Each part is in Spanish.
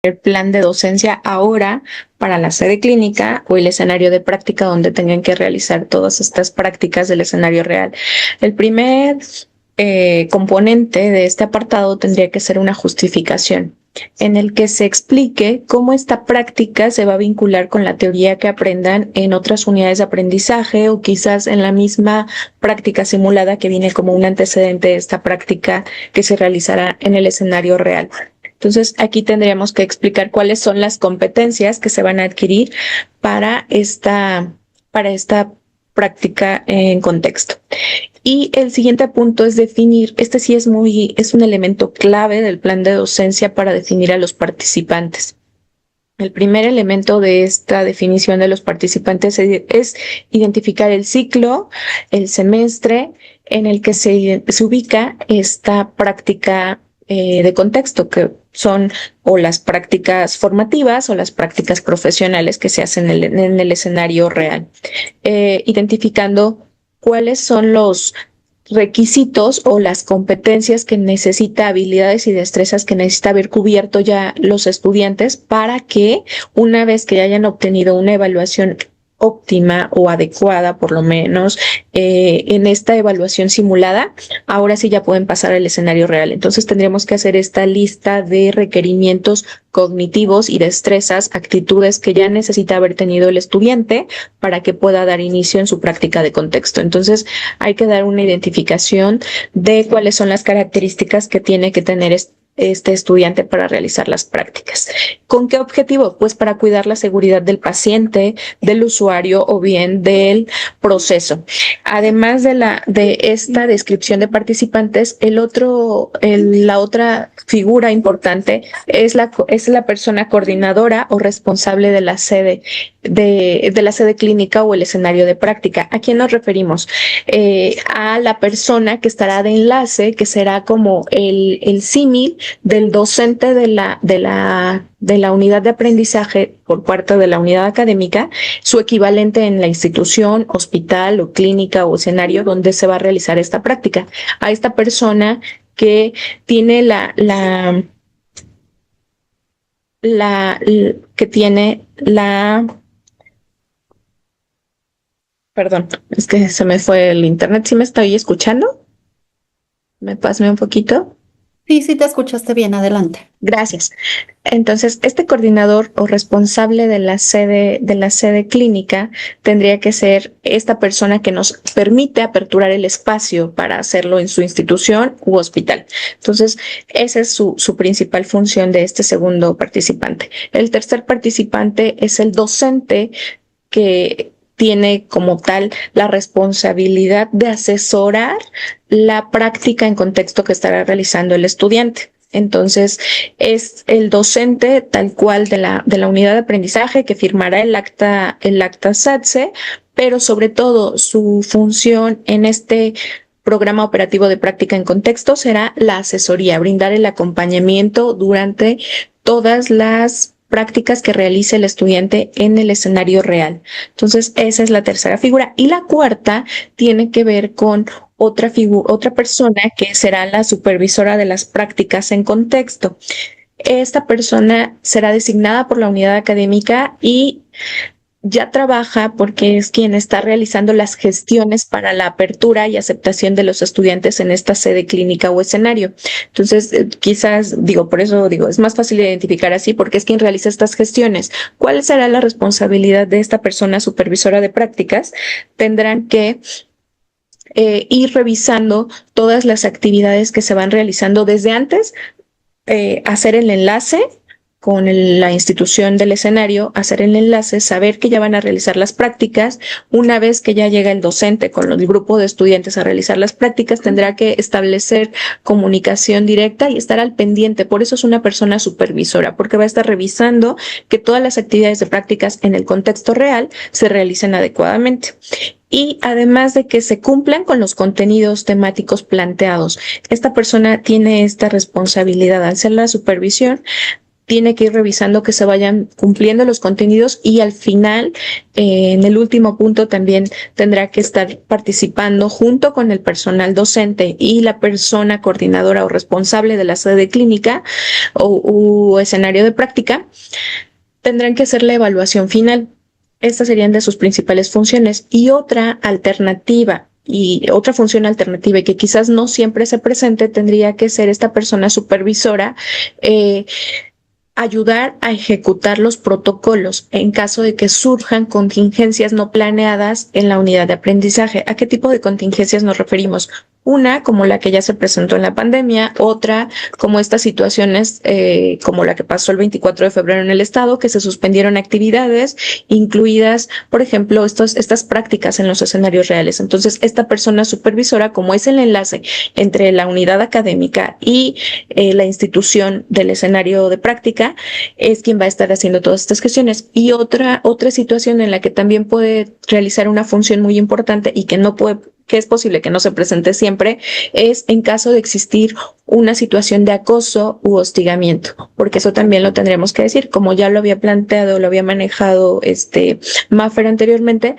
el plan de docencia ahora para la sede clínica o el escenario de práctica donde tengan que realizar todas estas prácticas del escenario real. El primer componente de este apartado tendría que ser una justificación en el que se explique cómo esta práctica se va a vincular con la teoría que aprendan en otras unidades de aprendizaje o quizás en la misma práctica simulada que viene como un antecedente de esta práctica que se realizará en el escenario real. Entonces, aquí tendríamos que explicar cuáles son las competencias que se van a adquirir para esta práctica en contexto. Y el siguiente punto es definir, este sí es un elemento clave del plan de docencia para definir a los participantes. El primer elemento de esta definición de los participantes es identificar el ciclo, el semestre en el que se ubica esta práctica de contexto, que son o las prácticas formativas o las prácticas profesionales que se hacen en el escenario real, identificando cuáles son los requisitos o las competencias que necesita, habilidades y destrezas que necesita haber cubierto ya los estudiantes para que una vez que hayan obtenido una evaluación óptima o adecuada, por lo menos, en esta evaluación simulada, ahora sí ya pueden pasar al escenario real. Entonces tendríamos que hacer esta lista de requerimientos cognitivos y destrezas, actitudes que ya necesita haber tenido el estudiante para que pueda dar inicio en su práctica de contexto. Entonces hay que dar una identificación de cuáles son las características que tiene que tener este estudiante para realizar las prácticas. ¿Con qué objetivo? Pues para cuidar la seguridad del paciente, del usuario o bien del proceso. Además de esta descripción de participantes, la otra figura importante es la persona coordinadora o responsable de la sede de la sede clínica o el escenario de práctica. ¿A quién nos referimos? A la persona que estará de enlace, que será como el símil del docente de la unidad de aprendizaje por parte de la unidad académica, su equivalente en la institución, hospital o clínica o escenario donde se va a realizar esta práctica. A esta persona que tiene perdón, es que se me fue el internet. ¿Sí me estoy escuchando? ¿Me pasme un poquito? Sí, sí, te escuchaste bien, adelante. Gracias. Entonces, este coordinador o responsable de la sede clínica tendría que ser esta persona que nos permite aperturar el espacio para hacerlo en su institución u hospital. Entonces, esa es su principal función de este segundo participante. El tercer participante es el docente que tiene como tal la responsabilidad de asesorar la práctica en contexto que estará realizando el estudiante. Entonces, es el docente tal cual de la unidad de aprendizaje que firmará el acta SATSE, pero sobre todo su función en este programa operativo de práctica en contexto será la asesoría, brindar el acompañamiento durante todas las prácticas que realice el estudiante en el escenario real. Entonces, esa es la tercera figura. Y la cuarta tiene que ver con otra persona que será la supervisora de las prácticas en contexto. Esta persona será designada por la unidad académica y ya trabaja porque es quien está realizando las gestiones para la apertura y aceptación de los estudiantes en esta sede clínica o escenario. Entonces, quizás, por eso es más fácil identificar así porque es quien realiza estas gestiones. ¿Cuál será la responsabilidad de esta persona supervisora de prácticas? Tendrán que ir revisando todas las actividades que se van realizando desde antes, hacer el enlace con la institución del escenario, hacer el enlace, saber que ya van a realizar las prácticas. Una vez que ya llega el docente con el grupo de estudiantes a realizar las prácticas, tendrá que establecer comunicación directa y estar al pendiente. Por eso es una persona supervisora, porque va a estar revisando que todas las actividades de prácticas en el contexto real se realicen adecuadamente. Y además de que se cumplan con los contenidos temáticos planteados, esta persona tiene esta responsabilidad al hacer la supervisión tiene que ir revisando que se vayan cumpliendo los contenidos y al final, en el último punto, también tendrá que estar participando junto con el personal docente y la persona coordinadora o responsable de la sede clínica o escenario de práctica, tendrán que hacer la evaluación final. Estas serían de sus principales funciones. Y otra alternativa y otra función alternativa y que quizás no siempre se presente tendría que ser esta persona supervisora, ayudar a ejecutar los protocolos en caso de que surjan contingencias no planeadas en la unidad de aprendizaje. ¿A qué tipo de contingencias nos referimos? Una, como la que ya se presentó en la pandemia, otra, como estas situaciones, como la que pasó el 24 de febrero en el estado, que se suspendieron actividades, incluidas, por ejemplo, estas prácticas en los escenarios reales. Entonces, esta persona supervisora, como es el enlace entre la unidad académica y la institución del escenario de práctica, es quien va a estar haciendo todas estas gestiones. Y otra situación en la que también puede realizar una función muy importante y que es posible que no se presente siempre, es en caso de existir una situación de acoso u hostigamiento, porque eso también lo tendríamos que decir, como ya lo había planteado, lo había manejado Maffer anteriormente,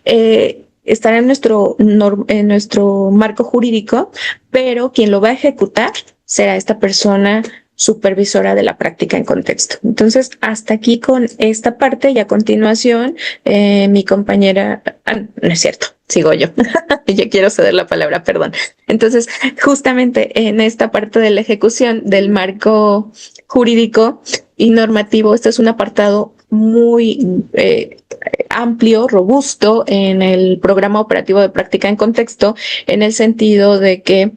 estará en nuestro marco jurídico, pero quien lo va a ejecutar será esta persona supervisora de la práctica en contexto. Entonces, hasta aquí con esta parte y a continuación, mi compañera, no es cierto, sigo yo. Yo quiero ceder la palabra, perdón. Entonces, justamente en esta parte de la ejecución del marco jurídico y normativo, este es un apartado muy amplio, robusto en el programa operativo de práctica en contexto, en el sentido de que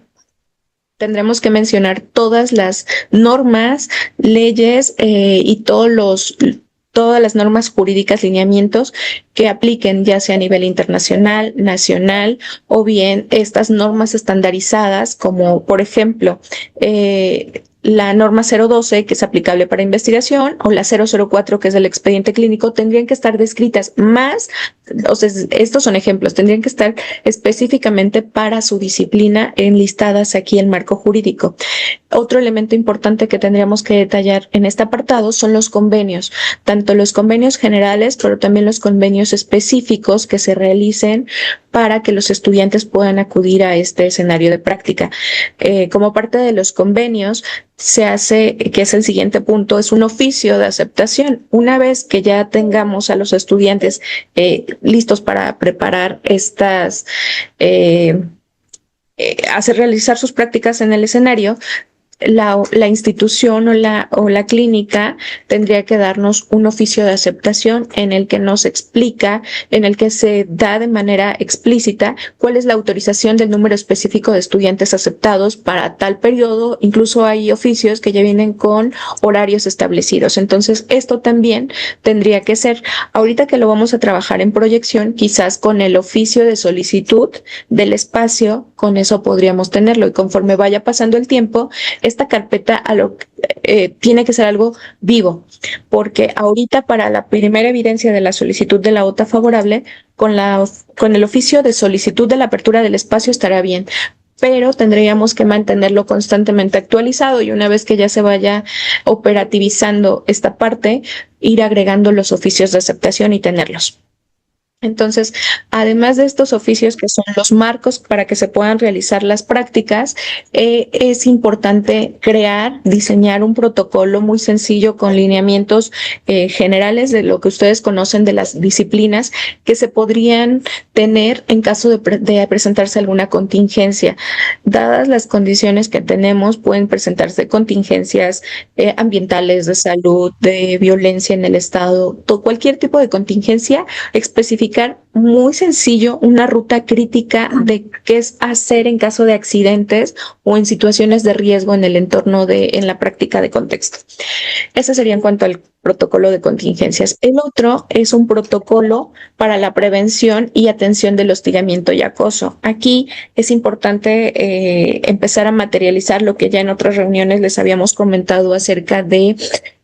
tendremos que mencionar todas las normas, leyes y todas las normas jurídicas, lineamientos que apliquen ya sea a nivel internacional, nacional o bien estas normas estandarizadas como por ejemplo la norma 012 que es aplicable para investigación o la 004 que es del expediente clínico tendrían que estar descritas más, o sea, estos son ejemplos, tendrían que estar específicamente para su disciplina enlistadas aquí en marco jurídico. Otro elemento importante que tendríamos que detallar en este apartado son los convenios, tanto los convenios generales, pero también los convenios específicos que se realicen para que los estudiantes puedan acudir a este escenario de práctica. Como parte de los convenios, se hace, que es el siguiente punto, es un oficio de aceptación. Una vez que ya tengamos a los estudiantes listos para preparar hacer realizar sus prácticas en el escenario, la institución o la clínica tendría que darnos un oficio de aceptación en el que nos explica, en el que se da de manera explícita cuál es la autorización del número específico de estudiantes aceptados para tal periodo. Incluso hay oficios que ya vienen con horarios establecidos. Entonces, esto también tendría que ser, ahorita que lo vamos a trabajar en proyección, quizás con el oficio de solicitud del espacio, con eso podríamos tenerlo. Y conforme vaya pasando el tiempo, esta carpeta tiene que ser algo vivo, porque ahorita para la primera evidencia de la solicitud de la OTA favorable, con el oficio de solicitud de la apertura del espacio estará bien, pero tendríamos que mantenerlo constantemente actualizado y una vez que ya se vaya operativizando esta parte, ir agregando los oficios de aceptación y tenerlos. Entonces, además de estos oficios que son los marcos para que se puedan realizar las prácticas, es importante diseñar un protocolo muy sencillo con lineamientos generales de lo que ustedes conocen de las disciplinas que se podrían tener en caso de presentarse alguna contingencia. Dadas las condiciones que tenemos, pueden presentarse contingencias ambientales, de salud, de violencia en el Estado, cualquier tipo de contingencia específica. Muy sencillo una ruta crítica de qué es hacer en caso de accidentes o en situaciones de riesgo en el entorno en la práctica de contexto. Ese sería en cuanto al protocolo de contingencias. El otro es un protocolo para la prevención y atención del hostigamiento y acoso. Aquí es importante empezar a materializar lo que ya en otras reuniones les habíamos comentado acerca de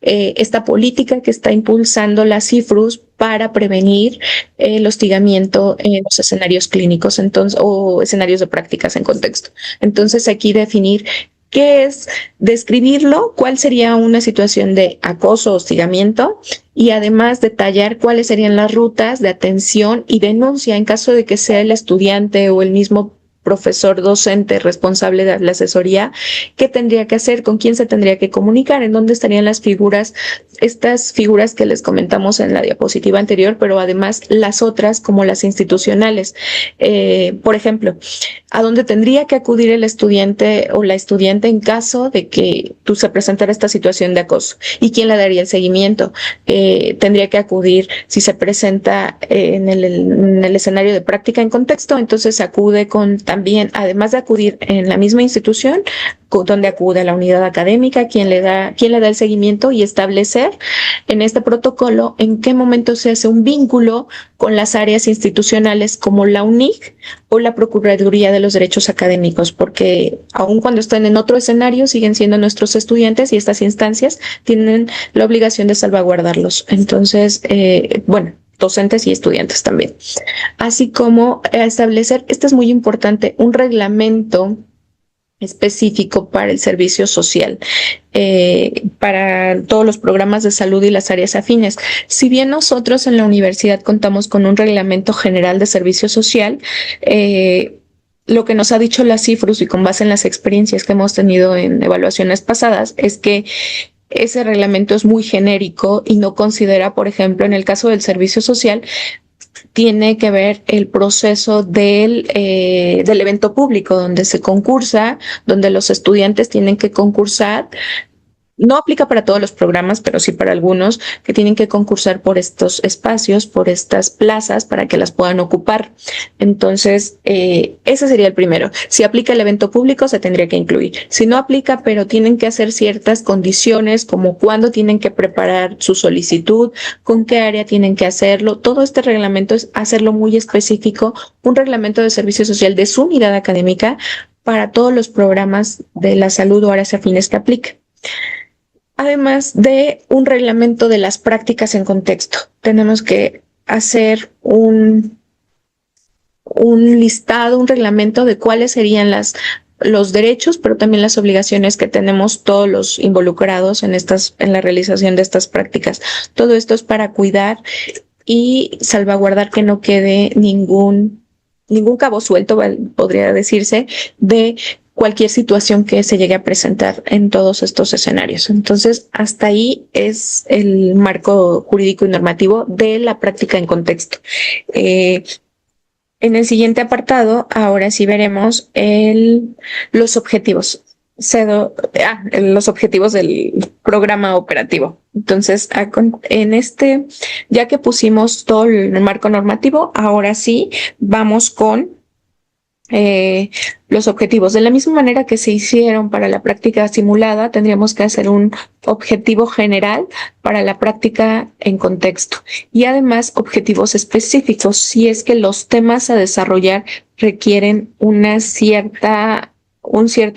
esta política que está impulsando la CIFRUS para prevenir el hostigamiento en los escenarios clínicos o escenarios de prácticas en contexto. Entonces, aquí definir que es describirlo, cuál sería una situación de acoso o hostigamiento, y además detallar cuáles serían las rutas de atención y denuncia en caso de que sea el estudiante o el mismo profesor docente responsable de la asesoría, qué tendría que hacer, con quién se tendría que comunicar, en dónde estarían las figuras, estas figuras que les comentamos en la diapositiva anterior, pero además las otras como las institucionales. Por ejemplo, a dónde tendría que acudir el estudiante o la estudiante en caso de que tú se presentara esta situación de acoso, y quién le daría el seguimiento. Tendría que acudir si se presenta en el escenario de práctica en contexto, entonces se acude con también, además de acudir en la misma institución, donde acude a la unidad académica, quién le da el seguimiento, y establecer en este protocolo en qué momento se hace un vínculo con las áreas institucionales como la UNIC o la Procuraduría de los Derechos Académicos, porque aun cuando estén en otro escenario siguen siendo nuestros estudiantes y estas instancias tienen la obligación de salvaguardarlos. Entonces, bueno, docentes y estudiantes también. Así como establecer, esto es muy importante, un reglamento específico para el servicio social, para todos los programas de salud y las áreas afines. Si bien nosotros en la universidad contamos con un reglamento general de servicio social, lo que nos ha dicho la CIFRUS y con base en las experiencias que hemos tenido en evaluaciones pasadas es que ese reglamento es muy genérico y no considera, por ejemplo, en el caso del servicio social, tiene que ver el proceso del evento público, donde se concursa, donde los estudiantes tienen que concursar. No aplica para todos los programas, pero sí para algunos que tienen que concursar por estos espacios, por estas plazas, para que las puedan ocupar. Entonces, ese sería el primero. Si aplica el evento público, se tendría que incluir. Si no aplica, pero tienen que hacer ciertas condiciones, como cuándo tienen que preparar su solicitud, con qué área tienen que hacerlo. Todo este reglamento es hacerlo muy específico, un reglamento de servicio social de su unidad académica para todos los programas de la salud o áreas afines que aplique. Además de un reglamento de las prácticas en contexto, tenemos que hacer un listado, un reglamento de cuáles serían los derechos, pero también las obligaciones que tenemos todos los involucrados en la realización de estas prácticas. Todo esto es para cuidar y salvaguardar que no quede ningún cabo suelto, podría decirse, de cualquier situación que se llegue a presentar en todos estos escenarios. Entonces, hasta ahí es el marco jurídico y normativo de la práctica en contexto. En el siguiente apartado, ahora sí veremos los objetivos. Los objetivos del programa operativo. Entonces, ya que pusimos todo el marco normativo, ahora sí vamos con los objetivos. De la misma manera que se hicieron para la práctica simulada, tendríamos que hacer un objetivo general para la práctica en contexto, y además objetivos específicos si es que los temas a desarrollar requieren un cierto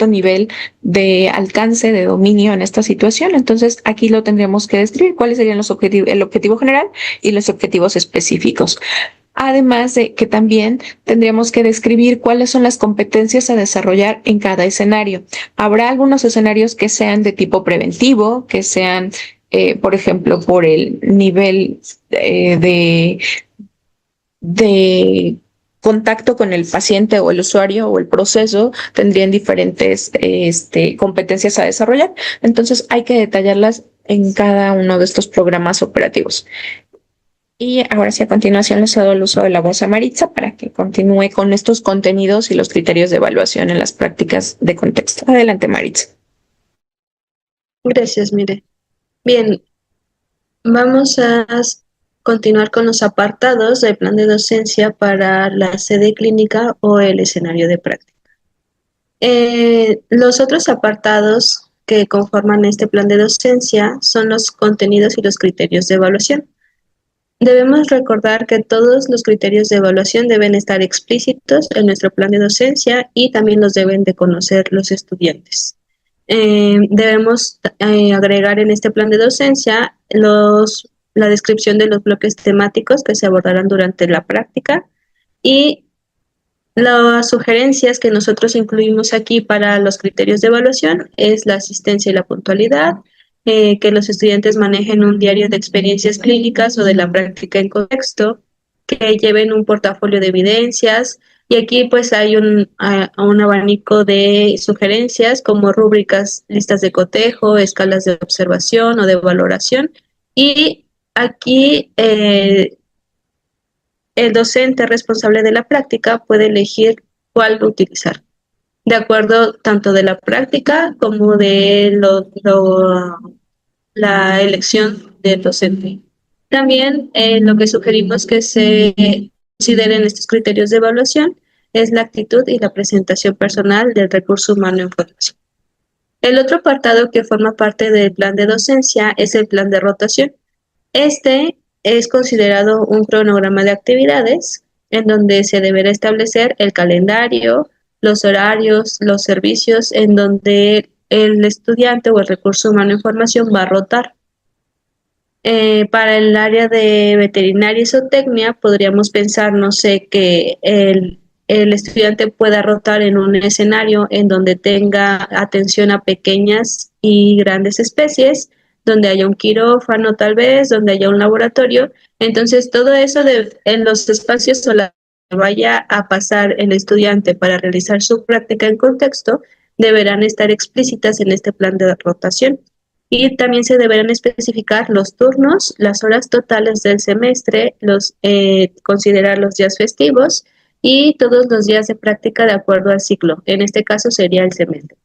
nivel de alcance, de dominio en esta situación. Entonces, aquí lo tendríamos que describir cuáles serían el objetivo general y los objetivos específicos. Además de que también tendríamos que describir cuáles son las competencias a desarrollar en cada escenario. Habrá algunos escenarios que sean de tipo preventivo, que sean, por ejemplo, por el nivel de contacto con el paciente o el usuario o el proceso, tendrían diferentes competencias a desarrollar. Entonces hay que detallarlas en cada uno de estos programas operativos. Y ahora sí, a continuación les cedo el uso de la voz a Maritza para que continúe con estos contenidos y los criterios de evaluación en las prácticas de contexto. Adelante, Maritza. Gracias, Mire. Bien, vamos a continuar con los apartados del plan de docencia para la sede clínica o el escenario de práctica. Los otros apartados que conforman este plan de docencia son los contenidos y los criterios de evaluación. Debemos recordar que todos los criterios de evaluación deben estar explícitos en nuestro plan de docencia y también los deben de conocer los estudiantes. Debemos agregar en este plan de docencia la descripción de los bloques temáticos que se abordarán durante la práctica y Las sugerencias que nosotros incluimos aquí para los criterios de evaluación es la asistencia y la puntualidad, que los estudiantes manejen un diario de experiencias clínicas o de la práctica en contexto, que lleven un portafolio de evidencias, y aquí pues hay un abanico de sugerencias como rúbricas, listas de cotejo, escalas de observación o de valoración, y aquí el docente responsable de la práctica puede elegir cuál utilizar, de acuerdo tanto de la práctica como de la elección del docente. También lo que sugerimos que se consideren estos criterios de evaluación es la actitud y la presentación personal del recurso humano en formación. El otro apartado que forma parte del plan de docencia es el plan de rotación. Este es considerado un cronograma de actividades en donde se deberá establecer el calendario, los horarios, los servicios en donde el estudiante o el recurso humano en formación va a rotar. Para el área de veterinaria y zootecnia podríamos pensar, no sé, que el estudiante pueda rotar en un escenario en donde tenga atención a pequeñas y grandes especies, donde haya un quirófano tal vez, donde haya un laboratorio. Entonces, todo eso en los espacios o la vaya a pasar el estudiante para realizar su práctica en contexto, deberán estar explícitas en este plan de rotación. Y también se deberán especificar los turnos, las horas totales del semestre, considerar los días festivos y todos los días de práctica de acuerdo al ciclo. En este caso sería el semestre.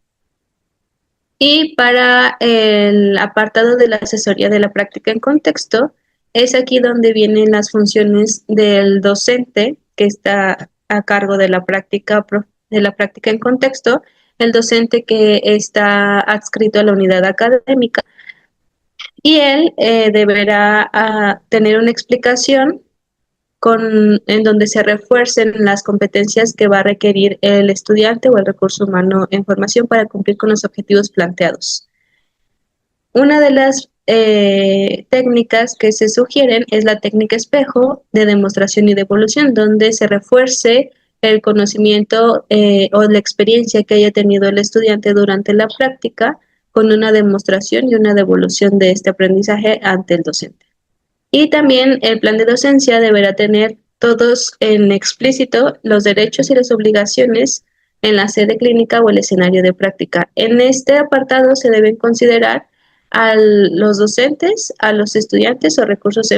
Y para el apartado de la asesoría de la práctica en contexto, es aquí donde vienen las funciones del docente que está a cargo de la práctica en contexto, el docente que está adscrito a la unidad académica, y él deberá tener una explicación en donde se refuercen las competencias que va a requerir el estudiante o el recurso humano en formación para cumplir con los objetivos planteados. Una de las técnicas que se sugieren es la técnica espejo de demostración y de evolución, donde se refuerce el conocimiento o la experiencia que haya tenido el estudiante durante la práctica con una demostración y una devolución de este aprendizaje ante el docente. Y también el plan de docencia deberá tener todos en explícito los derechos y las obligaciones en la sede clínica o el escenario de práctica. En este apartado se deben considerar a los docentes, a los estudiantes o recursos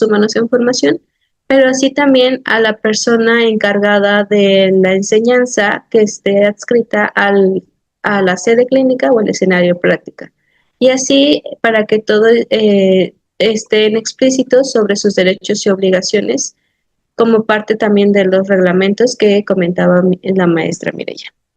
humanos en formación, pero así también a la persona encargada de la enseñanza que esté adscrita a la sede clínica o el escenario de práctica. Y así para que todo estén explícitos sobre sus derechos y obligaciones como parte también de los reglamentos que comentaba la maestra Mireya.